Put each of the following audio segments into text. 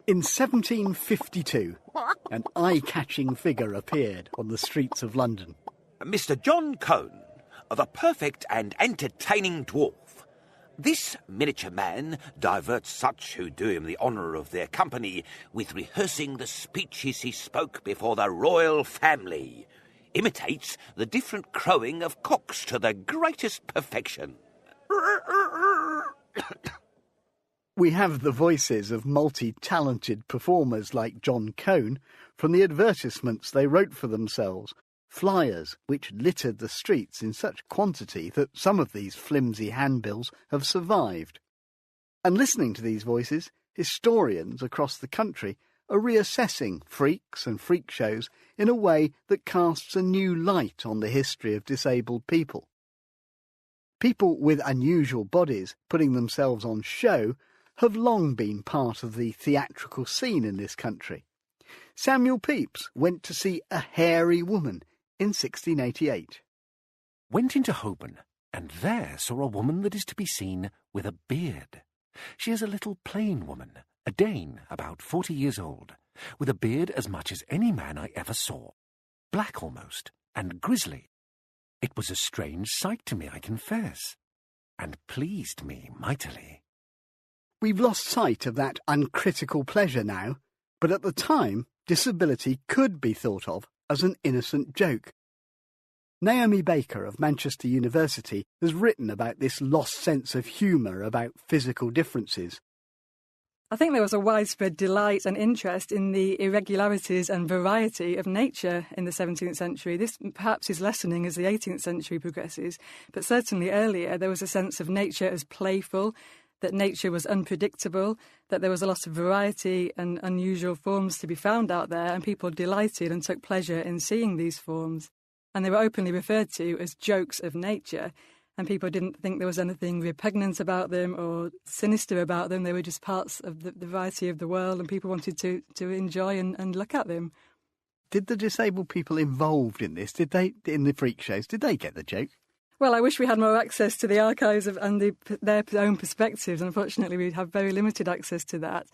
In 1752, an eye-catching figure appeared on the streets of London. Mr. John Cone, the perfect and entertaining dwarf. This miniature man diverts such who do him the honour of their company with rehearsing the speeches he spoke before the royal family. Imitates the different crowing of cocks to the greatest perfection. We have the voices of multi-talented performers like John Cone from the advertisements they wrote for themselves, flyers which littered the streets in such quantity that some of these flimsy handbills have survived. And listening to these voices, historians across the country are reassessing freaks and freak shows in a way that casts a new light on the history of disabled people. People with unusual bodies putting themselves on show have long been part of the theatrical scene in this country. Samuel Pepys went to see A Hairy Woman in 1688. Went into Holborn, and there saw a woman that is to be seen with a beard. She is a little plain woman, a Dane, about 40 years old, with a beard as much as any man I ever saw, black almost, and grizzly. It was a strange sight to me, I confess, and pleased me mightily. We've lost sight of that uncritical pleasure now, but at the time, disability could be thought of as an innocent joke. Naomi Baker of Manchester University has written about this lost sense of humour about physical differences. I think there was a widespread delight and interest in the irregularities and variety of nature in the 17th century. This perhaps is lessening as the 18th century progresses, but certainly earlier there was a sense of nature as playful, that nature was unpredictable, that there was a lot of variety and unusual forms to be found out there, and people delighted and took pleasure in seeing these forms. And they were openly referred to as jokes of nature, and people didn't think there was anything repugnant about them or sinister about them. They were just parts of the variety of the world, and people wanted to enjoy and look at them. Did the disabled people involved in this, in the freak shows, did they get the joke? Well, I wish we had more access to the archives and their own perspectives. Unfortunately, we have very limited access to that.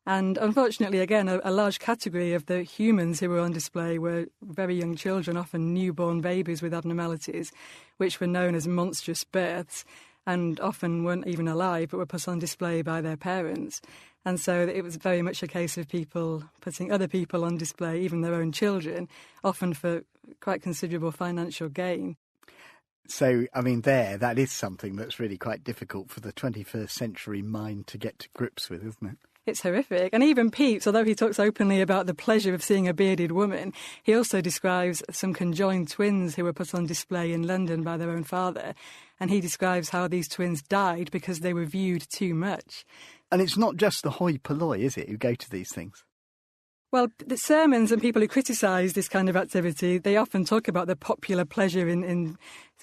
And unfortunately, again, a large category of the humans who were on display were very young children, often newborn babies with abnormalities, which were known as monstrous births, and often weren't even alive, but were put on display by their parents. And so it was very much a case of people putting other people on display, even their own children, often for quite considerable financial gain. So, I mean, that is something that's really quite difficult for the 21st century mind to get to grips with, isn't it? It's horrific. And even Pepys, although he talks openly about the pleasure of seeing a bearded woman, he also describes some conjoined twins who were put on display in London by their own father. And he describes how these twins died because they were viewed too much. And it's not just the hoi polloi, is it, who go to these things? Well, the sermons and people who criticise this kind of activity, they often talk about the popular pleasure in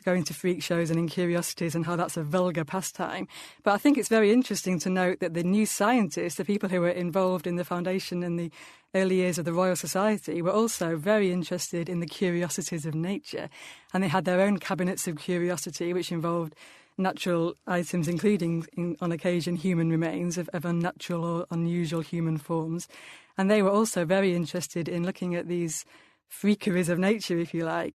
going to freak shows and in curiosities and how that's a vulgar pastime. But I think it's very interesting to note that the new scientists, the people who were involved in the foundation in the early years of the Royal Society, were also very interested in the curiosities of nature. And they had their own cabinets of curiosity, which involved natural items, including, on occasion, human remains of unnatural or unusual human forms. And they were also very interested in looking at these freakeries of nature, if you like.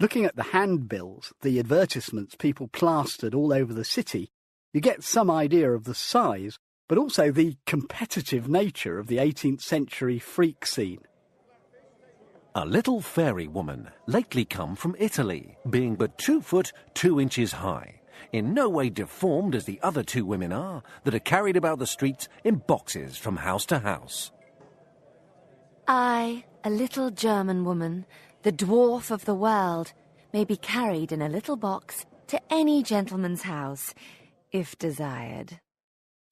Looking at the handbills, the advertisements people plastered all over the city, you get some idea of the size, but also the competitive nature of the 18th century freak scene. A little fairy woman, lately come from Italy, being but 2 foot 2 inches high, in no way deformed as the other 2 women are, that are carried about the streets in boxes from house to house. I, a little German woman, the dwarf of the world, may be carried in a little box to any gentleman's house, if desired.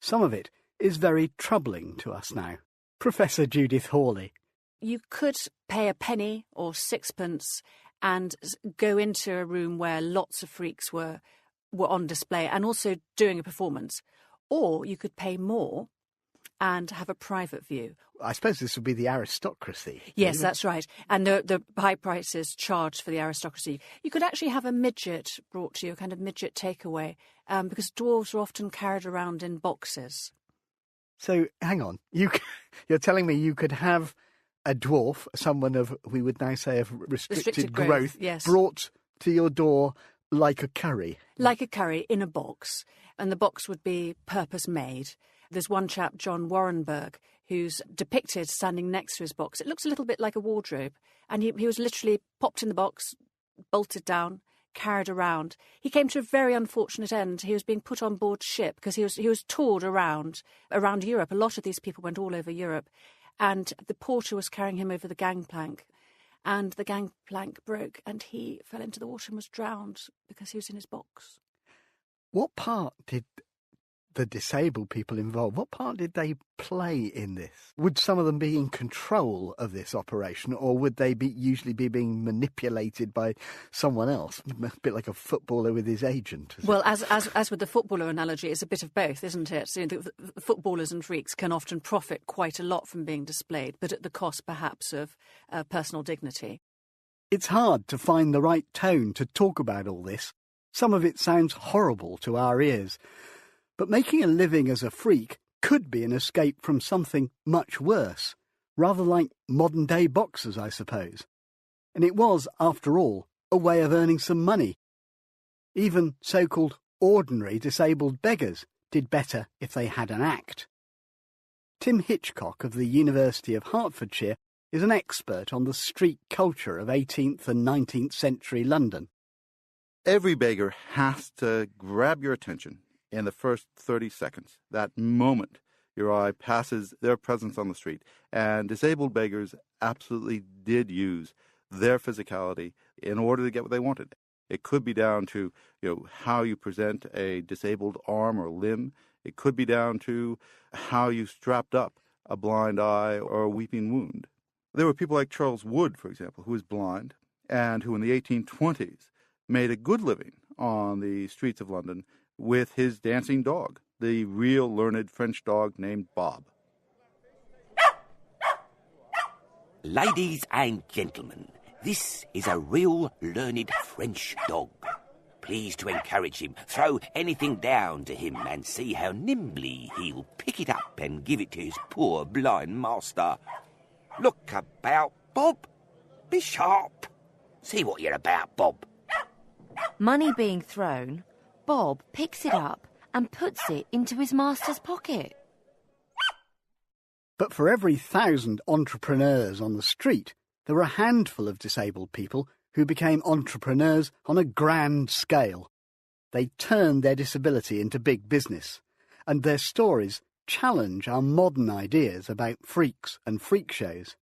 Some of it is very troubling to us now. Professor Judith Hawley. You could pay a penny or 6pence and go into a room where lots of freaks were on display and also doing a performance. Or you could pay more and have a private view. I suppose this would be the aristocracy. Yes, that's right. And the high prices charged for the aristocracy. You could actually have a midget brought to you, a kind of midget takeaway, because dwarves are often carried around in boxes. So, hang on. You're telling me you could have a dwarf, someone of, we would now say, of restricted growth, yes, brought to your door like a curry? Like a curry in a box. And the box would be purpose-made. There's one chap, John Warrenberg, who's depicted standing next to his box. It looks a little bit like a wardrobe. And he was literally popped in the box, bolted down, carried around. He came to a very unfortunate end. He was being put on board ship because he was toured around Europe. A lot of these people went all over Europe. And the porter was carrying him over the gangplank. And the gangplank broke and he fell into the water and was drowned because he was in his box. What part did the disabled people involved, what part did they play in this? Would some of them be in control of this operation, or would they usually be being manipulated by someone else? A bit like a footballer with his agent. Well, as with the footballer analogy, it's a bit of both, isn't it? So the footballers and freaks can often profit quite a lot from being displayed, but at the cost perhaps of personal dignity. It's hard to find the right tone to talk about all this. Some of it sounds horrible to our ears. But making a living as a freak could be an escape from something much worse, rather like modern-day boxers, I suppose. And it was, after all, a way of earning some money. Even so-called ordinary disabled beggars did better if they had an act. Tim Hitchcock of the University of Hertfordshire is an expert on the street culture of 18th and 19th century London. Every beggar has to grab your attention in the first 30 seconds, that moment your eye passes their presence on the street. And disabled beggars absolutely did use their physicality in order to get what they wanted. It could be down to, how you present a disabled arm or limb. It could be down to how you strapped up a blind eye or a weeping wound. There were people like Charles Wood, for example, who was blind and who in the 1820s made a good living on the streets of London with his dancing dog, the real learned French dog named Bob. Ladies and gentlemen, this is a real learned French dog. Please to encourage him. Throw anything down to him and see how nimbly he'll pick it up and give it to his poor blind master. Look about, Bob. Be sharp. See what you're about, Bob. Money being thrown, Bob picks it up and puts it into his master's pocket. But for every 1,000 entrepreneurs on the street, there were a handful of disabled people who became entrepreneurs on a grand scale. They turned their disability into big business, and their stories challenge our modern ideas about freaks and freak shows.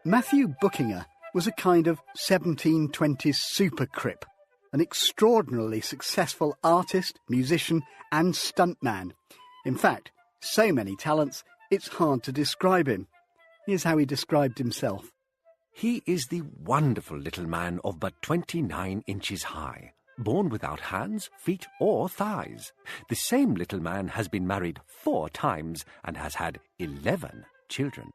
Matthew Bookinger was a kind of 1720s super crip, an extraordinarily successful artist, musician and stuntman. In fact, so many talents, it's hard to describe him. Here's how he described himself. He is the wonderful little man of but 29 inches high, born without hands, feet or thighs. The same little man has been married 4 times and has had 11 children.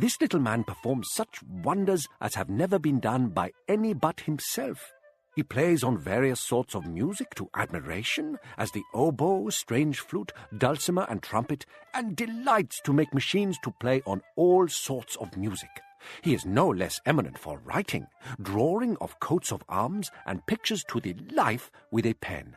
This little man performs such wonders as have never been done by any but himself. He plays on various sorts of music to admiration, as the oboe, strange flute, dulcimer and trumpet, and delights to make machines to play on all sorts of music. He is no less eminent for writing, drawing of coats of arms, and pictures to the life with a pen.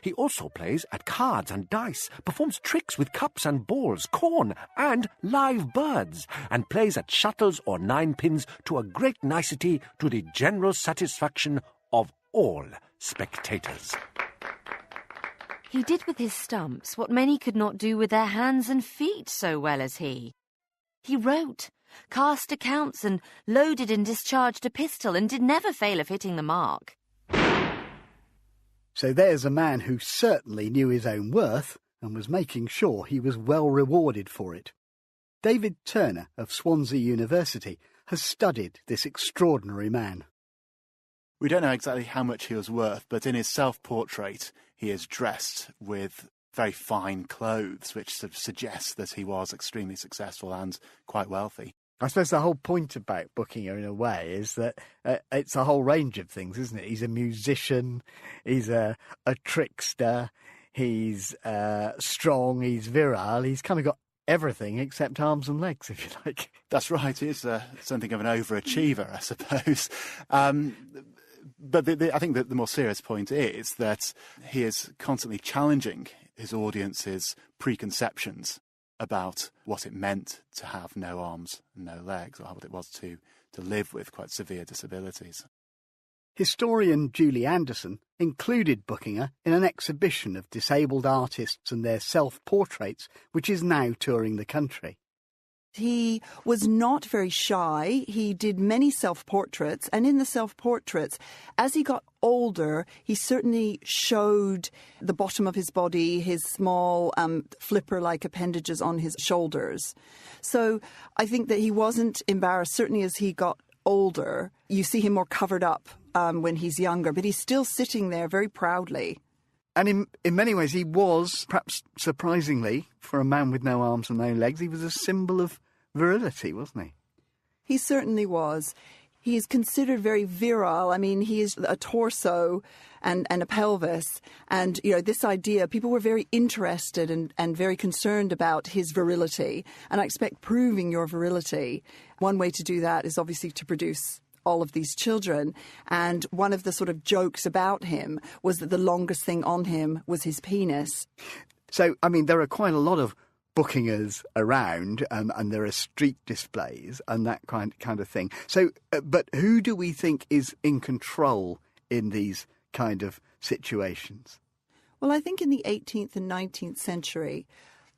He also plays at cards and dice, performs tricks with cups and balls, corn and live birds, and plays at shuttles or ninepins to a great nicety to the general satisfaction of all spectators. He did with his stumps what many could not do with their hands and feet so well as he. He wrote, cast accounts, and loaded and discharged a pistol, and did never fail of hitting the mark. So there's a man who certainly knew his own worth and was making sure he was well rewarded for it. David Turner of Swansea University has studied this extraordinary man. We don't know exactly how much he was worth, but in his self-portrait he is dressed with very fine clothes, which sort of suggests that he was extremely successful and quite wealthy. I suppose the whole point about Buckinger, in a way, is that it's a whole range of things, isn't it? He's a musician, he's a trickster, he's strong, he's virile, he's kind of got everything except arms and legs, if you like. That's right. He's something of an overachiever, I suppose. But I think that the more serious point is that he is constantly challenging his audience's preconceptions about what it meant to have no arms and no legs, or what it was to live with quite severe disabilities. Historian Julie Anderson included Buckinger in an exhibition of disabled artists and their self-portraits, which is now touring the country. He was not very shy. He did many self-portraits, and in the self-portraits, as he got older, he certainly showed the bottom of his body, his small flipper-like appendages on his shoulders. So I think that he wasn't embarrassed, certainly as he got older. You see him more covered up when he's younger, but he's still sitting there very proudly. And in many ways, he was, perhaps surprisingly, for a man with no arms and no legs, he was a symbol of virility, wasn't he? He certainly was. He is considered very virile. I mean, he is a torso and a pelvis. And, you know, this idea, people were very interested and very concerned about his virility. And I expect proving your virility, one way to do that is obviously to produce all of these children. And one of the sort of jokes about him was that the longest thing on him was his penis. So, I mean, there are quite a lot of Buckingers around, and there are street displays and that kind of thing. So, but who do we think is in control in these kind of situations? Well, I think in the 18th and 19th century,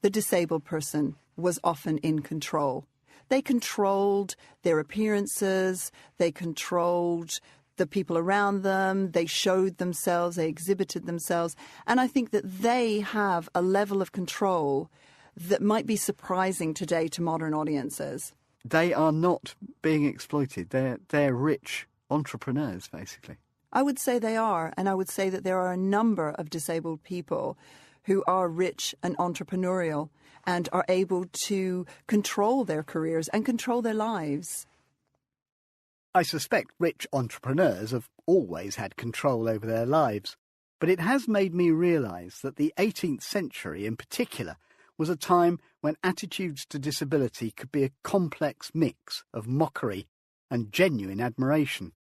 the disabled person was often in control. They controlled their appearances, they controlled the people around them, they showed themselves, they exhibited themselves. And I think that they have a level of control that might be surprising today to modern audiences. They are not being exploited. They're rich entrepreneurs, basically. I would say they are, and I would say that there are a number of disabled people who are rich and entrepreneurial and are able to control their careers and control their lives. I suspect rich entrepreneurs have always had control over their lives, but it has made me realise that the 18th century in particular was a time when attitudes to disability could be a complex mix of mockery and genuine admiration.